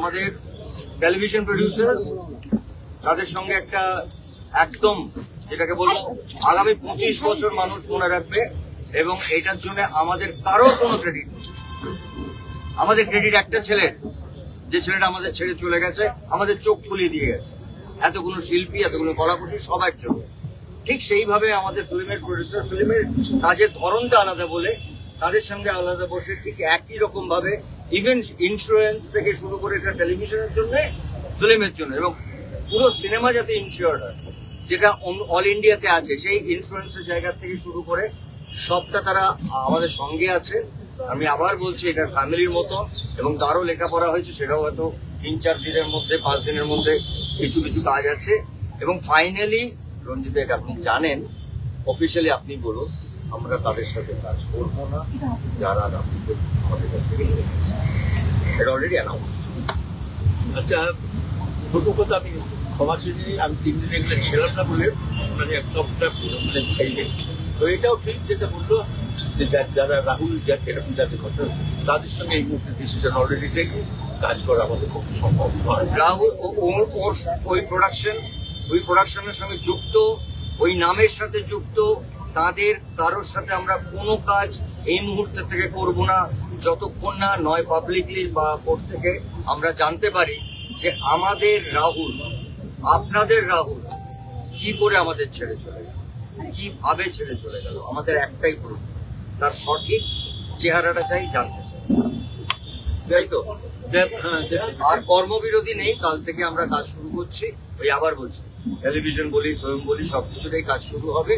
আমাদের television producers, তাদের সঙ্গে একটা একদম যেটাকে বলবো আগামী 25 বছর মানুষ মনে রাখবে, এবং এটার জন্য আমাদের কারো কোনো ক্রেডিট নেই। আমাদের ক্রেডিট একটা ছেলের, যে ছেলেটা আমাদের ছেড়ে চলে গেছে, আমাদের চোখ খুলিয়ে দিয়ে গেছে, এতগুলো শিল্পী, এতগুলো কলাকুশলী সবার জন্য। ঠিক সেইভাবে আমাদের ফিল্মের প্রডিউসার, ফিল্মের কাজের ধরনটা আলাদা বলে তাদের সঙ্গে আলাদা বসে ঠিক একই রকম ভাবে ইভেন ইন্স্যুরেন্স থেকে শুরু করে এটা টেলিভিশনের জন্য, ফিল্মের জন্য, এবং পুরো সিনেমা যাতে ইনশিওর হয়, যেটা অল ইন্ডিয়াতে আছে, সেই ইন্স্যুরেন্সের জায়গা থেকে শুরু করে সবটা তারা আমাদের সঙ্গে আছে। আমি আবার বলছি, এটা ফ্যামিলির মতো, এবং তারও লেখাপড়া হয়েছে, সেটাও হয়তো 3-4 দিনের মধ্যে, 5 দিনের মধ্যে কিছু কিছু কাজ আছে। এবং ফাইনালি রঞ্জিত, এটা আপনি জানেন, অফিসিয়ালি আপনি বলুন, আমরা তাদের সাথে কাজ করবো না যারা আমাদের কাছ থেকে নিয়ে গেছে। এটা অলরেডি অ্যানাউন্স। আচ্ছা, ছোট কথা, আমি ক্ষমা চেয়ে আমি 3 দিন এগুলো ছিলাম না বলে মানে এক সপ্তাহ মানে খাইনি। তো এটাও ঠিক যেটা বললো যে যারা রাহুল এরকম যাদের কথা, তাদের সঙ্গে এই মুহূর্তে ডিসিশন অলরেডি টেকে কাজ করা আমাদের খুব সম্ভব নয়। রাহুল ওই প্রোডাকশনের সঙ্গে যুক্ত, ওই নামের সাথে যুক্ত, তাদের কারোর সাথে আমরা কোনো কাজ এই মুহূর্তে থেকে করব না যতক্ষণ না নয় পাবলিকলি বা কোর্ট থেকে আমরা জানতে পারি যে আমাদের রাহুল, আপনাদের রাহুল কি করে আমাদের ছেড়ে চলে গেল, কিভাবে ছেড়ে চলে গেল। আমাদের একটাই প্রশ্ন, তার সঠিক চেহারাটা চাই, জানতে চাই, তাই তো? আর কর্মবিরতি নেই, কাল থেকে আমরা কাজ শুরু করছি। ওই আবার বলছি, টেলিভিশন বলি, ফিল্ম বলি, সবকিছুটাই কাজ শুরু হবে।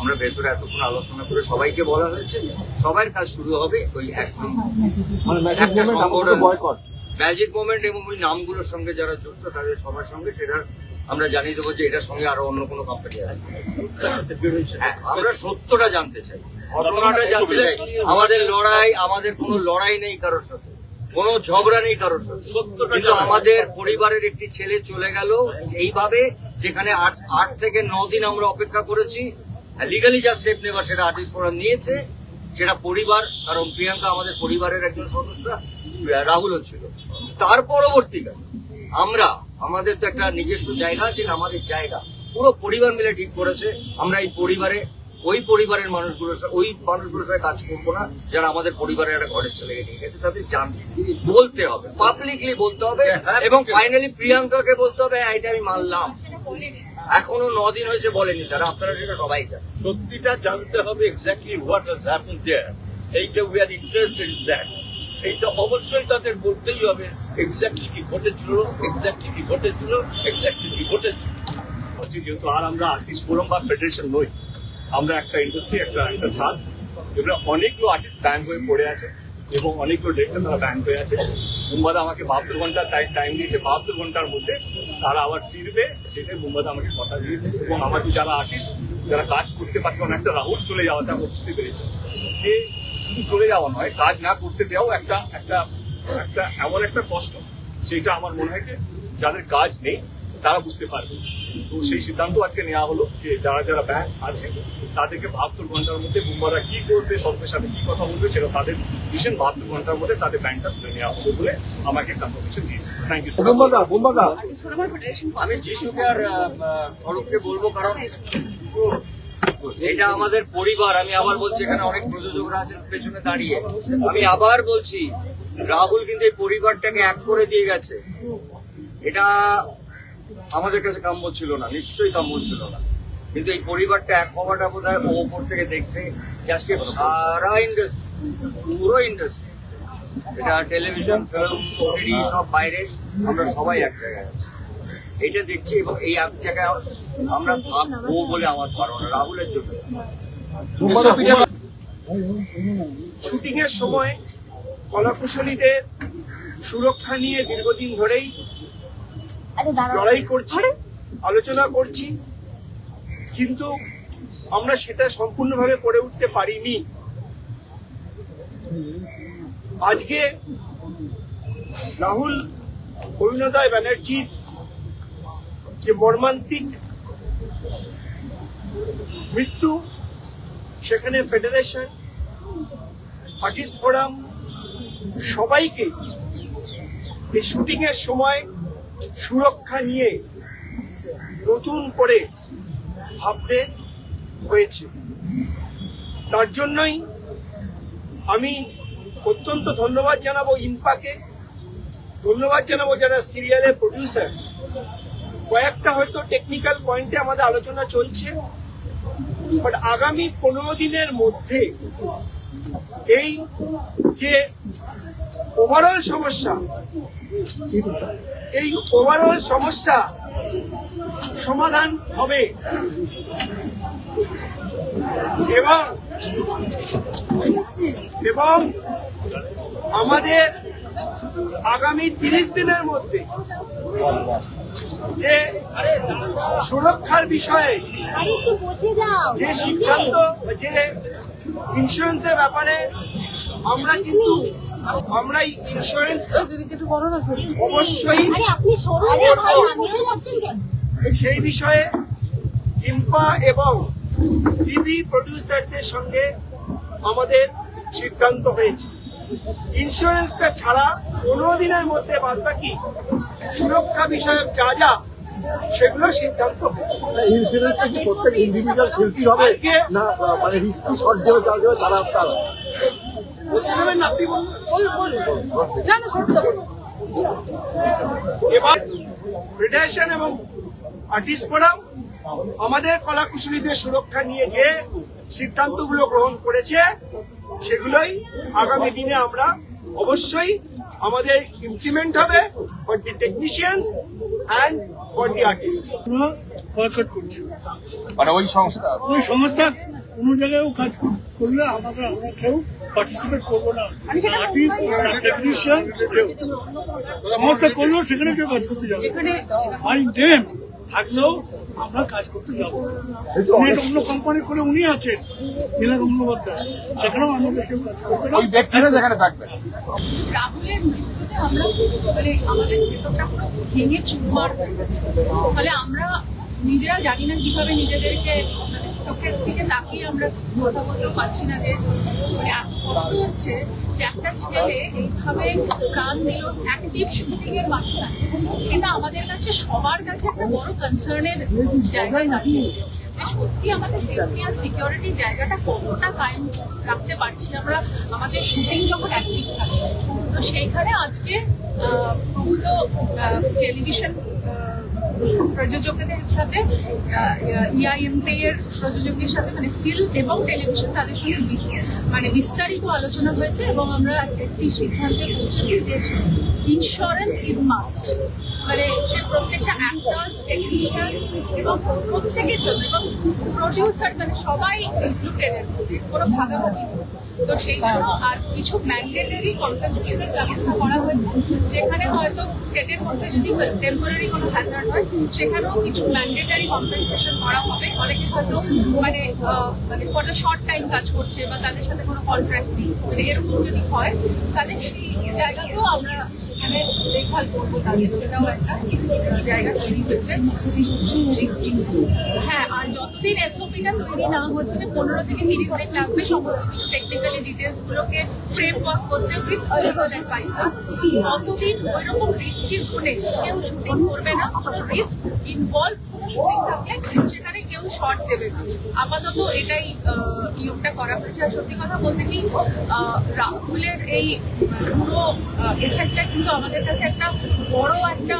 আমরা ভেতরে এতক্ষণ আলোচনা করে সবাইকে বলা হয়েছে, সবার কাজ শুরু হবে ওই একদম ম্যাজিক মোমেন্ট, এবং ওই নামগুলোর সঙ্গে যারা যুক্ত তাদের সবার সঙ্গে সেটা আমরা জানিয়ে দেবো যে এটার সঙ্গে আরো অন্য কোনো কোম্পানি আছে। আমরা সত্যটা জানতে চাই, ঘটনাটা জানতে চাই। আমাদের কোনো লড়াই নেই কারোর সাথে, কোনো ঝগড়া নেই কারোর সাথে, কিন্তু আমাদের পরিবারের একটি ছেলে চলে গেল এইভাবে, যেখানে 8 থেকে 9 দিন আমরা অপেক্ষা করেছি লিগালি যা স্টেপ নেবার, সেটা আর্টিস্ট ফোরাম নিয়েছে, সেটা পরিবার, কারণ প্রিয়াঙ্কা আমাদের পরিবারের একজন সদস্য, রাহুলও ছিল। তার পরবর্তীকালে আমাদের তো একটা নিজস্ব জায়গা আছে, আমাদের জায়গা পুরো পরিবার মিলে ঠিক করেছে আমরা এই পরিবারে, ওই মানুষগুলোর সাথে কাজ করবো না যারা আমাদের পরিবারের একটা ঘরের ছেলেকে নিয়ে গেছে। তাদের বলতে হবে, পাবলিকলি বলতে হবে, এবং ফাইনালি প্রিয়াঙ্কাকে বলতে হবে এটা আমি মানলাম। এখনো 9 দিন হয়েছে বলেনি তারা, আপনারা সেটা সবাই জানেন। সত্যিটা জানতে হবে, এক্স্যাক্টলি হোয়াট হ্যাজ হ্যাপেন্ড দেয়ার। এইটা we are interested in that. এইটা অবশ্যই তাদের বলতেই হবে, এক্স্যাক্টলি কি ঘটেছিল, এক্স্যাক্টলি কি ঘটেছিল, এক্স্যাক্টলি কি ঘটেছিল। যেহেতু আর আমরা আর্টিস্ট ফোরাম বা ফেডারেশন নই, আমরা একটা ইন্ডাস্ট্রি, একটা ছাদ। এগুলো অনেকগুলো আর্টিস্ট ব্যান হয়ে পড়ে আছে, এবং অনেকগুলো ডিরেক্টর তারা ব্যান হয়ে আছে। মুম্বাদা আমাকে 72 ঘন্টা টাইম দিয়েছে, 72 ঘন্টার মধ্যে তারা আবার ফিরবে, সেটাই মুম্বাদা আমাকে কথা দিয়েছে। এবং আমাদের যারা আর্টিস্ট, যারা কাজ করতে পারছে, অনেকটা রাহুল চলে যাওয়াতে আমরা বুঝতে পেরেছি যে শুধু চলে যাওয়া নয়, কাজ না করতে দেওয়াও একটা এমন একটা কষ্ট। সেটা আমার মনে হয় যে যাদের কাজ নেই তারা বুঝতে পারবে। তো সেই সিদ্ধান্ত আজকে নেওয়া হলো যে যারা ব্যান আছে তাদেরকে 72 ঘন্টার মধ্যে মুম্বাদা কি করবে, সরকারের সাথে কি কথা বলবে, সেটা তাদের ডিসিশন। 72 ঘন্টার মধ্যে তাদের ব্যানটা তুলে নেওয়া হবে বলে আমাকে কনফার্মেশন দিয়েছে। Thank you. আমি যিশুকে আর স্বরূপকে বলবো, কারণ এটা আমাদের পরিবার। আমি আবার বলছি, এখানে অনেক প্রযোজকরা আছেন পেছনে দাঁড়িয়ে। আমি আবার বলছি, রাহুল কিন্তু এই পরিবারটাকে এক করে দিয়ে গেছে। এটা আমাদের কাছে কাম্য ছিল না, নিশ্চয়ই কাম্য ছিল না, কিন্তু এই পরিবারটা এক হওয়াটা বোধ হয় ওপর থেকে দেখছে যে আজকে সারা ইন্ডাস্ট্রি, পুরো ইন্ডাস্ট্রি, এটা টেলিভিশন, ফিল্ম, ওটিটি সব বাইরে, আমরা সবাই এক জায়গায় আছি, এটা দেখছি। এবং এই এক জায়গায় আমরা থাকবো বলে আমার ধারণা, রাহুলের জন্য। শুটিং এর সময় কলাকুশলীদের সুরক্ষা নিয়ে দীর্ঘদিন ধরেই লড়াই করছি, আলোচনা করছি, কিন্তু আমরা সেটা সম্পূর্ণভাবে করে উঠতে পারিনি। আজকে রাহুল অরুণোদয় ব্যানার্জির যে মর্মান্তিক মৃত্যু, সেখানে ফেডারেশন, আর্টিস্ট ফোরাম সবাইকে এই শুটিং এর সময় সুরক্ষা নিয়ে নতুন করে ভাবতে হয়েছে। তার জন্যই আমি অত্যন্ত ধন্যবাদ জানাবো ইনপাকে, ধন্যবাদ জানাবো যারা সিরিয়ালের প্রডিউসার। কয়েকটা হয়তো টেকনিক্যাল পয়েন্টে আমাদের আলোচনা চলছে, বাট আগামী 15 দিনের মধ্যে এই যে ওভারঅল সমস্যা, এই ওভারঅল সমস্যা সমাধান হবে এবং আমাদের আগামী 30 দিনের মধ্যে যে সুরক্ষার বিষয়ে যে সিদ্ধান্ত, যে ইন্স্যুরেন্সের ব্যাপারে আমরা ইন্স্যুরেন্স অবশ্যই সেই বিষয়ে ইম্পা এবং টিভি প্রডিউসারদের সঙ্গে আমাদের সিদ্ধান্ত হয়েছে। ইন্স্যুরেন্সটা ছাড়া 15 দিনের মধ্যে বাদবাকি সুরক্ষা বিষয়ক যা যা সেগুলো সিদ্ধান্ত হয়েছে। ইন্স্যুরেন্সটা কি প্রত্যেক ইন্ডিভিজুয়াল শিল্পী হবে না মানে রিস্কি শর্ট দেবে যারা দেবে তারা বলতে দেবেন না, আপনি বলুন। এবার ফেডারেশন এবং আর্টিস্ট ফোরাম আমাদের কলাকুশলীদের সুরক্ষা নিয়ে যে সিদ্ধান্তগুলো গ্রহণ করেছে সেগুলোই আগামী দিনে আমরা অবশ্যই আমাদের ইমপ্লিমেন্ট হবে for the technicians and for the artist. Boycott করছে মানে ওই সংস্থা ওই সংস্থা কোনো জায়গায়ও কাজ করলে আমরা কেউ পার্টিসিপেট করবো না। আর্টিস্ট টেকনিশিয়ান কেউ সংস্থা করলেও সেখানে কেউ কাজ করতে যাবে আই দেম থাকলেও আমরা কাজ করতে যাবো। অন্য কোম্পানি করে উনি আছেন নীলা গঙ্গোপাধ্যায়, সেখানেও আমাদের কেউ কাজ করবে না। ওই ব্যক্তিরা যেখানে থাকবে রাহুলের মৃত্যুতে আমরা মানে আমাদের ভেতরটা পুরো ভেঙে চুরমার হয়ে গেছে। ফলে আমরা নিজেরা জানি না কিভাবে নিজেদেরকে চোখের দিকে তাকিয়ে আমরা কথা বলতেও পারছি না, যে মানে এত কষ্ট হচ্ছে যে একটা ছেলে এইভাবে প্রাণ দিল অ্যাক্টিভ শুটিং এর মাঝখানে। এটা আমাদের কাছে সবার কাছে একটা বড় কনসার্নের জায়গায় দাঁড়িয়েছে যে সত্যি আমাদের সেফটি আর সিকিউরিটি জায়গাটা কতটা কায়েম রাখতে পারছি আমরা আমাদের শুটিং যখন অ্যাক্টিভ থাকে। তো সেইখানে আজকে প্রভূত টেলিভিশন প্রযোজকদের সাথে ইআইএমপি এর প্রযোজকের সাথে মানে ফিল্ম এবং টেলিভিশন তাদের সঙ্গে মানে বিস্তারিত আলোচনা হয়েছে এবং আমরা একটি সিদ্ধান্তে পৌঁছেছি যে ইন্স্যুরেন্স ইজ মাস্ট। মানে সে প্রত্যেকটা অ্যাক্টার্স, টেকনিশিয়ান এবং প্রত্যেকের জন্য এবং প্রডিউসার মানে সবাই ইনক্লুডেড এর মধ্যে, কোনো ভাগাভাগি নেই। তো সেই জন্য আর কিছু ম্যান্ডেটরি কম্পেনসেশনের ব্যবস্থা করা হয়েছে, যেখানে হয়তো সেটের মধ্যে যদি টেম্পোরারি কোনো হ্যাজার্ড হয় সেখানেও কিছু ম্যান্ডেটরি কম্পেনসেশন করা হবে। অনেকে হয়তো মানে ফর দ্য শর্ট টাইম কাজ করছে বা তাদের সাথে কোনো কন্ট্রাক্ট নেই, মানে এরকম যদি হয় তাহলে সেই জায়গাতেও আমরা এখানে দেখভাল করবো তাদের, সেটাও একটা জায়গা তৈরি হয়েছে। হ্যাঁ, আর যতদিন এসওপিটা তৈরি না হচ্ছে 15 থেকে 30 দিন লাগবে সমস্ত কিছু টেকনিক্যালি ডিটেলস গুলোকে ফ্রেমওয়ার্ক করতে উইথ লিগাল পয়সা। ততদিন ওইরকম রিস্কি জোনে কেউ শুটিং করবে না, রিস্ক ইনভলভ শুটিং থাকলে সেখানে কেউ শর্ট দেবে না। আপাতত এটাই নিয়মটা করা হয়েছে। আর সত্যি কথা বলতে কি রাহুলের এই পুরো এফেক্টটা কিন্তু আমাদের কাছে একটা বড় একটা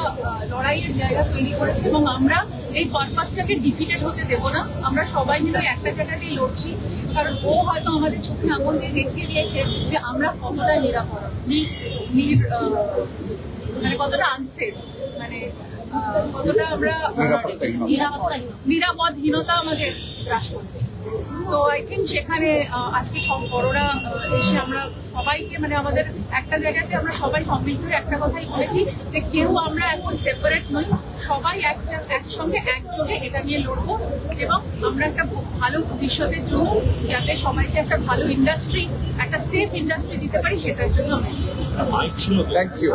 লড়াইয়ের জায়গা তৈরি করেছে এবং আমরা এই পারপাসটাকে ডিফিটেড হতে দেবো না। আমরা সবাই মিলে একটা জায়গাতেই লড়ছি, কারণ ও হয়তো আমাদের চোখে আঙুল দিয়ে দেখিয়ে দিয়েছে যে আমরা কতটা নিরাপদ, মানে কতটা আনসেফ, মানে কতটা আমরা নিরাপদহীনতা আমাদের গ্রাস করছে। তো আই থিঙ্ক সেখানে আজকে সব বড়রা এসে আমরা সবাইকে মানে আমাদের একটা জায়গাতে আমরা সবাই কমপ্লিট করে একটা কথাই বলেছি যে কেউ আমরা এখন সেপারেট নই, সবাই একসঙ্গে একযোগে এটা নিয়ে লড়বো এবং আমরা একটা ভালো ভবিষ্যতের জন্য যাতে সবাইকে একটা ভালো ইন্ডাস্ট্রি, একটা সেফ ইন্ডাস্ট্রি দিতে পারি সেটার জন্য। মাইক ছিল। Thank you.